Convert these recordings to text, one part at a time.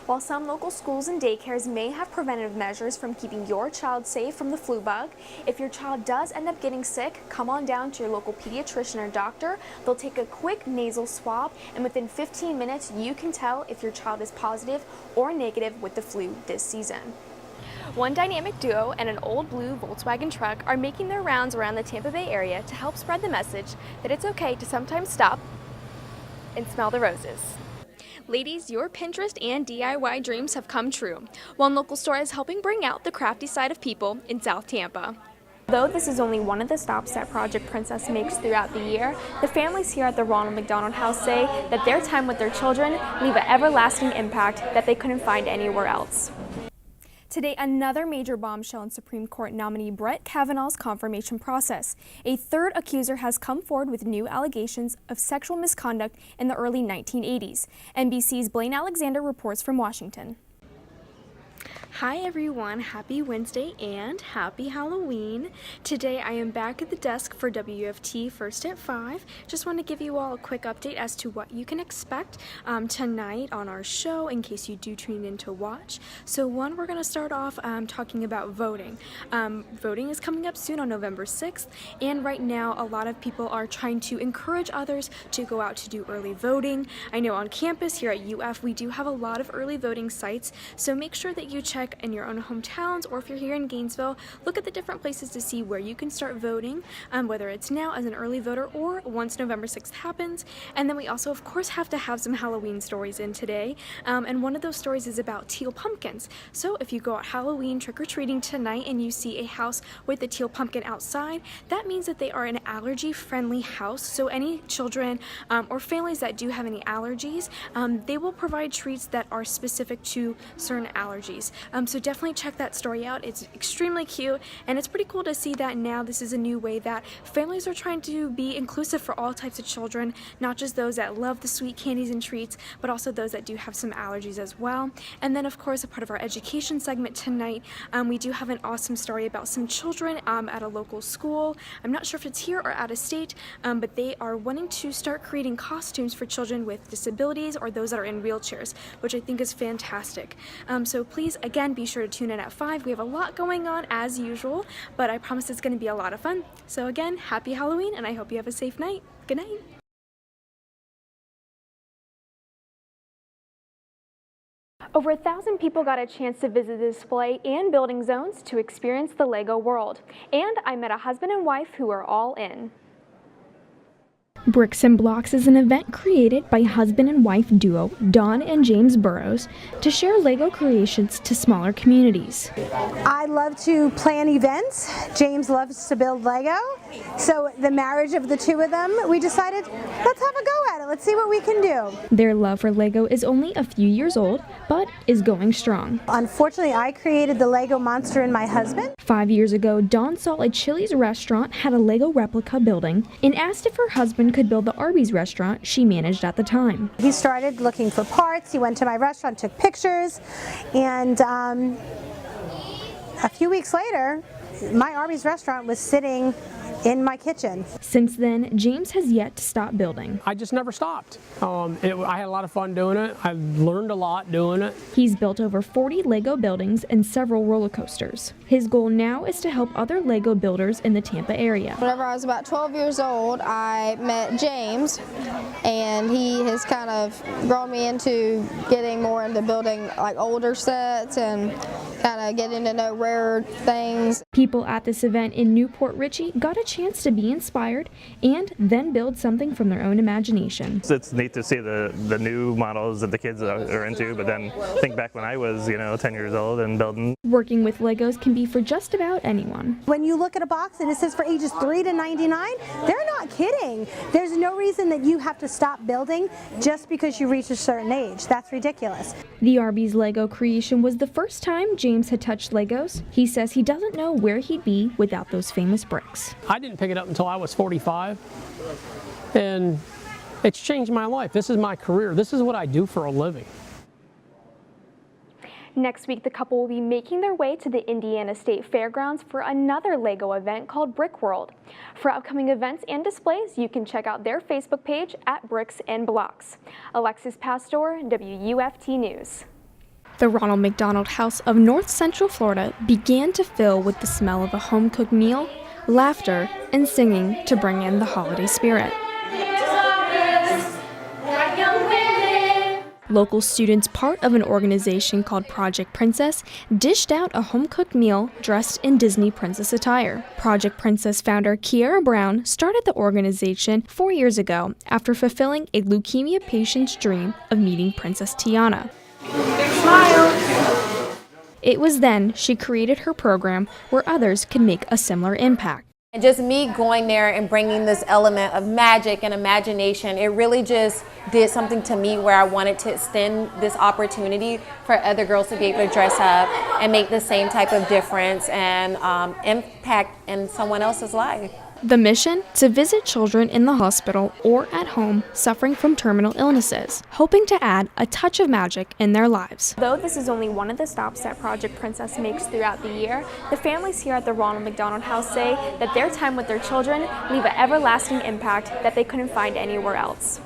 While some local schools and daycares may have preventative measures from keeping your child safe from the flu bug, if your child does end up getting sick, come on down to your local pediatrician or doctor. They'll take a quick nasal swab, and within 15 minutes you can tell if your child is positive or negative with the flu this season. One dynamic duo and an old blue Volkswagen truck are making their rounds around the Tampa Bay area to help spread the message that it's okay to sometimes stop and smell the roses. Ladies, your Pinterest and DIY dreams have come true. One local store is helping bring out the crafty side of people in South Tampa. Though this is only one of the stops that Project Princess makes throughout the year, the families here at the Ronald McDonald House say that their time with their children leave an everlasting impact that they couldn't find anywhere else. Today, another major bombshell in Supreme Court nominee Brett Kavanaugh's confirmation process. A third accuser has come forward with new allegations of sexual misconduct in the early 1980s. NBC's Blaine Alexander reports from Washington. Hi everyone, happy Wednesday and happy Halloween. Today I am back at the desk for WFT First at 5. Just want to give you all a quick update as to what you can expect tonight on our show in case you do tune in to watch. So we're going to start off talking about voting. Voting is coming up soon on November 6th, and right now a lot of people are trying to encourage others to go out to do early voting. I know on campus here at UF we do have a lot of early voting sites, so make sure that you check in your own hometowns, or if you're here in Gainesville, look at the different places to see where you can start voting, whether it's now as an early voter or once November 6th happens. And then we also of course have to have some Halloween stories in today, and one of those stories is about teal pumpkins. So if you go out Halloween trick-or-treating tonight and you see a house with a teal pumpkin outside, that means that they are an allergy-friendly house. So any children or families that do have any allergies, they will provide treats that are specific to certain allergies. So definitely check that story out. It's extremely cute, and it's pretty cool to see that now this is a new way that families are trying to be inclusive for all types of children, not just those that love the sweet candies and treats, but also those that do have some allergies as well. And then of course, a part of our education segment tonight, we do have an awesome story about some children at a local school. I'm not sure if it's here or out of state, but they are wanting to start creating costumes for children with disabilities or those that are in wheelchairs, which I think is fantastic. So please, again, be sure to tune in at 5. We have a lot going on as usual, but I promise it's going to be a lot of fun. So again, happy Halloween, and I hope you have a safe night. Good night. Over 1,000 people got a chance to visit the display and building zones to experience the Lego world. And I met a husband and wife who are all in. Bricks and Blocks is an event created by husband and wife duo Dawn and James Burrows to share Lego creations to smaller communities. I love to plan events. James loves to build Lego. So the marriage of the two of them, we decided, let's have a go at it. Let's see what we can do. Their love for Lego is only a few years old, but is going strong. Unfortunately, I created the Lego monster in my husband. 5 years ago, Dawn saw a Chili's restaurant had a Lego replica building and asked if her husband could build the Arby's restaurant she managed at the time. He started looking for parts. He went to my restaurant, took pictures, and a few weeks later, my Arby's restaurant was sitting in my kitchen. Since then, James has yet to stop building. I just never stopped. I had a lot of fun doing it. I learned a lot doing it. He's built over 40 Lego buildings and several roller coasters. His goal now is to help other Lego builders in the Tampa area. Whenever I was about 12 years old, I met James, and he has kind of grown me into getting more into building like older sets and kind of getting to know rarer things. People at this event in Newport Richey got a chance to be inspired and then build something from their own imagination. It's neat to see the new models that the kids are into, but then think back when I was, 10 years old and building. Working with Legos can be for just about anyone. When you look at a box and it says for ages 3 to 99, they're not kidding. There's no reason that you have to stop building just because you reach a certain age. That's ridiculous. The Arby's Lego creation was the first time James had touched Legos. He says he doesn't know where he'd be without those famous bricks. I didn't pick it up until I was 45, and it's changed my life. This is my career. This is what I do for a living. Next week, the couple will be making their way to the Indiana State Fairgrounds for another Lego event called Brick World. For upcoming events and displays, you can check out their Facebook page at Bricks and Blocks. Alexis Pastore, WUFT News. The Ronald McDonald House of North Central Florida began to fill with the smell of a home-cooked meal, laughter, and singing to bring in the holiday spirit. Local students, part of an organization called Project Princess, dished out a home-cooked meal dressed in Disney princess attire. Project Princess founder Kiara Brown started the organization 4 years ago after fulfilling a leukemia patient's dream of meeting Princess Tiana. Big smile. It was then she created her program where others could make a similar impact. And just me going there and bringing this element of magic and imagination, it really just did something to me where I wanted to extend this opportunity for other girls to be able to dress up and make the same type of difference and impact in someone else's life. The mission? To visit children in the hospital or at home suffering from terminal illnesses, hoping to add a touch of magic in their lives. Though this is only one of the stops that Project Princess makes throughout the year, the families here at the Ronald McDonald House say that their time with their children leave an everlasting impact that they couldn't find anywhere else.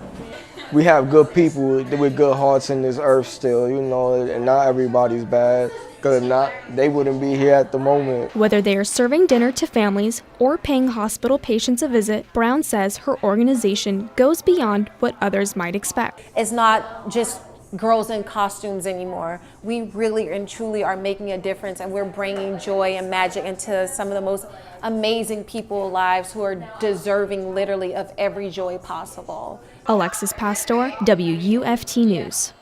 We have good people with good hearts in this earth still, you know, and not everybody's bad. Because if not, they wouldn't be here at the moment. Whether they are serving dinner to families or paying hospital patients a visit, Brown says her organization goes beyond what others might expect. It's not just girls in costumes anymore. We really and truly are making a difference, and we're bringing joy and magic into some of the most amazing people's lives who are deserving literally of every joy possible. Alexis Pastore, WUFT News.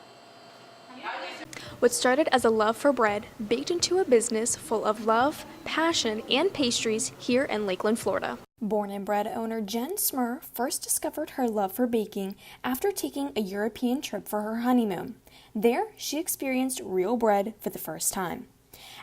What started as a love for bread baked into a business full of love, passion, and pastries here in Lakeland, Florida. Born and bred owner Jen Smur first discovered her love for baking after taking a European trip for her honeymoon. There, she experienced real bread for the first time.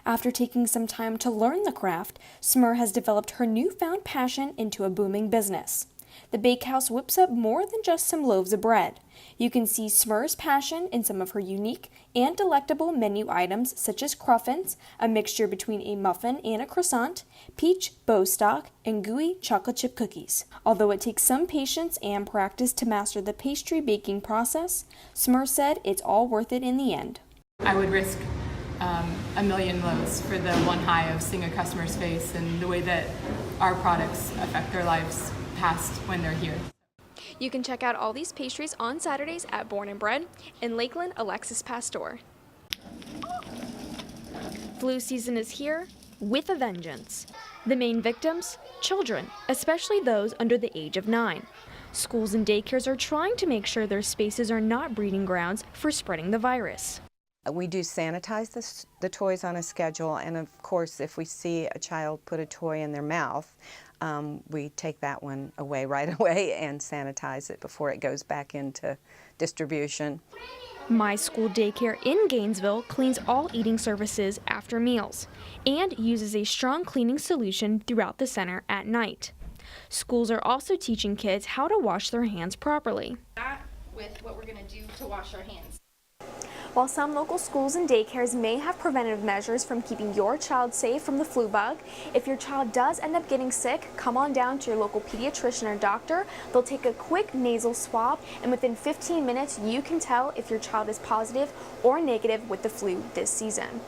After taking some time to learn the craft, Smur has developed her newfound passion into a booming business. The bakehouse whips up more than just some loaves of bread. You can see Smur's passion in some of her unique and delectable menu items such as cruffins, a mixture between a muffin and a croissant, peach Bostock, and gooey chocolate chip cookies. Although it takes some patience and practice to master the pastry baking process, Smur said it's all worth it in the end. I would risk a million lows for the one high of seeing a customer's face and the way that our products affect their lives past when they're here. You can check out all these pastries on Saturdays at Born and Bred. In Lakeland, Alexis Pastore. Flu season is here with a vengeance. The main victims? Children, especially those under the age of 9. Schools and daycares are trying to make sure their spaces are not breeding grounds for spreading the virus. We do sanitize the toys on a schedule, and of course if we see a child put a toy in their mouth, we take that one away right away and sanitize it before it goes back into distribution. My School Daycare in Gainesville cleans all eating services after meals and uses a strong cleaning solution throughout the center at night. Schools are also teaching kids how to wash their hands properly. With what we're going to do to wash our hands. While some local schools and daycares may have preventative measures from keeping your child safe from the flu bug, if your child does end up getting sick, come on down to your local pediatrician or doctor. They'll take a quick nasal swab, and within 15 minutes, you can tell if your child is positive or negative with the flu this season.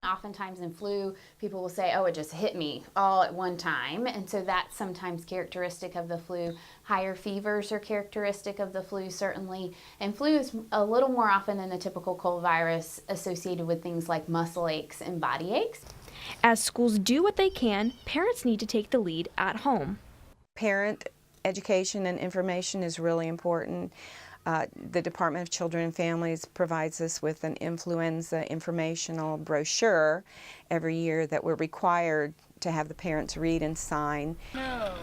Oftentimes in flu, people will say, oh, it just hit me all at one time. And so that's sometimes characteristic of the flu. Higher fevers are characteristic of the flu, certainly. And flu is a little more often than the typical cold virus associated with things like muscle aches and body aches. As schools do what they can, parents need to take the lead at home. Parent education and information is really important. The Department of Children and Families provides us with an influenza informational brochure every year that we're required to have the parents read and sign. No.